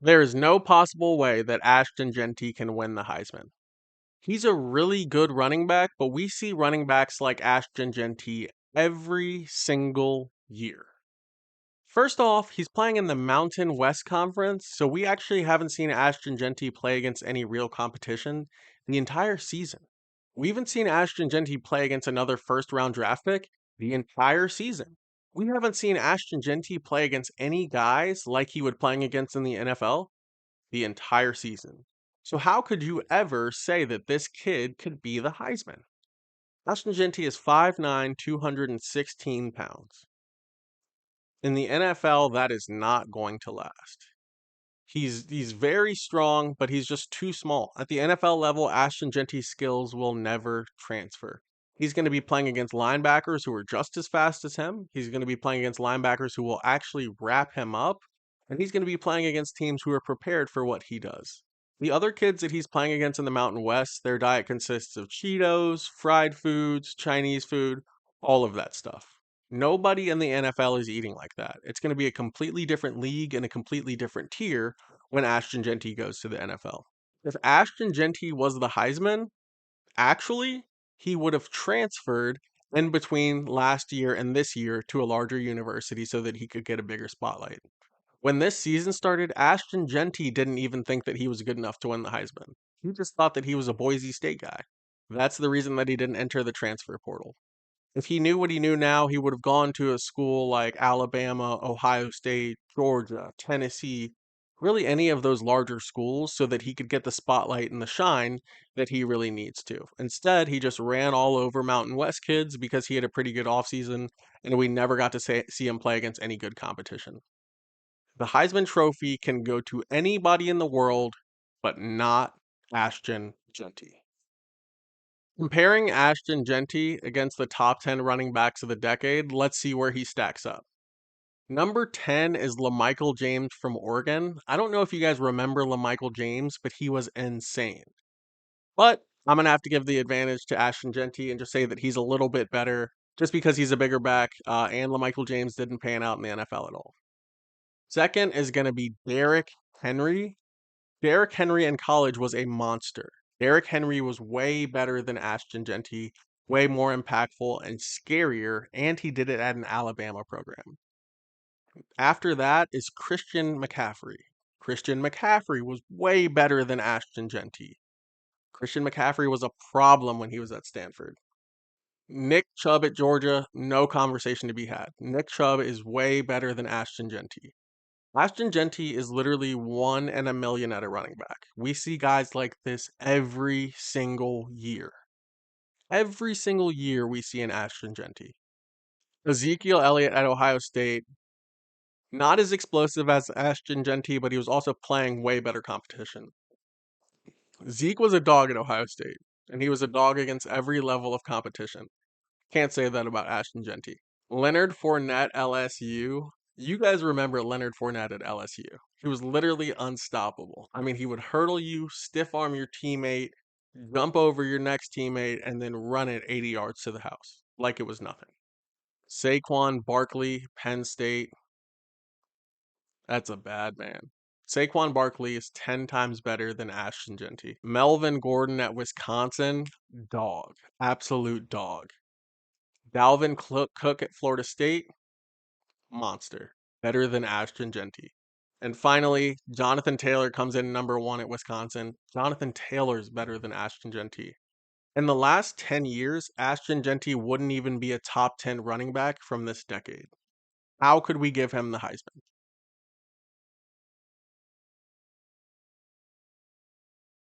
There is no possible way that Ashton Jeanty can win the Heisman. He's a really good running back, but we see running backs like Ashton Jeanty every single year. First off, he's playing in the Mountain West Conference, so we actually haven't seen Ashton Jeanty play against any real competition the entire season. We haven't seen Ashton Jeanty play against another first round draft pick the entire season. We haven't seen Ashton Jeanty play against any guys like he would playing against in the NFL the entire season. So how could you ever say that this kid could be the Heisman? Ashton Jeanty is 5'9", 216 pounds. In the NFL, that is not going to last. He's very strong, but he's just too small. At the NFL level, Ashton Jeanty's skills will never transfer. He's going to be playing against linebackers who are just as fast as him. He's going to be playing against linebackers who will actually wrap him up. And he's going to be playing against teams who are prepared for what he does. The other kids that he's playing against in the Mountain West, their diet consists of Cheetos, fried foods, Chinese food, all of that stuff. Nobody in the NFL is eating like that. It's going to be a completely different league and a completely different tier when Ashton Jeanty goes to the NFL. If Ashton Jeanty was the Heisman, actually, he would have transferred in between last year and this year to a larger university so that he could get a bigger spotlight. When this season started, Ashton Jeanty didn't even think that he was good enough to win the Heisman. He just thought that he was a Boise State guy. That's the reason that he didn't enter the transfer portal. If he knew what he knew now, he would have gone to a school like Alabama, Ohio State, Georgia, Tennessee, really any of those larger schools so that he could get the spotlight and the shine that he really needs to. Instead, he just ran all over Mountain West kids because he had a pretty good offseason and we never got to see him play against any good competition. The Heisman Trophy can go to anybody in the world, but not Ashton Jeanty. Comparing Ashton Jeanty against the top 10 running backs of the decade, let's see where he stacks up. Number 10 is LaMichael James from Oregon. I don't know if you guys remember LaMichael James, but he was insane. But I'm going to have to give the advantage to Ashton Jeanty and just say that he's a little bit better just because he's a bigger back and LaMichael James didn't pan out in the NFL at all. Second is going to be Derrick Henry. Derrick Henry in college was a monster. Derrick Henry was way better than Ashton Jeanty, way more impactful and scarier, and he did it at an Alabama program. After that is Christian McCaffrey. Christian McCaffrey was way better than Ashton Jeanty. Christian McCaffrey was a problem when he was at Stanford. Nick Chubb at Georgia, no conversation to be had. Nick Chubb is way better than Ashton Jeanty. Ashton Jeanty is literally 1 in a million at a running back. We see guys like this every single year. Every single year we see an Ashton Jeanty. Ezekiel Elliott at Ohio State, not as explosive as Ashton Jeanty, but he was also playing way better competition. Zeke was a dog at Ohio State, and he was a dog against every level of competition. Can't say that about Ashton Jeanty. Leonard Fournette, LSU. You guys remember Leonard Fournette at LSU. He was literally unstoppable. I mean, he would hurdle you, stiff arm your teammate, jump over your next teammate, and then run it 80 yards to the house like it was nothing. Saquon Barkley, Penn State. That's a bad man. Saquon Barkley is 10 times better than Ashton Jeanty. Melvin Gordon at Wisconsin, dog. Absolute dog. Dalvin Cook at Florida State, monster. Better than Ashton Jeanty. And finally, Jonathan Taylor comes in number 1 at Wisconsin. Jonathan Taylor's better than Ashton Jeanty. In the last 10 years, Ashton Jeanty wouldn't even be a top 10 running back from this decade. How could we give him the Heisman?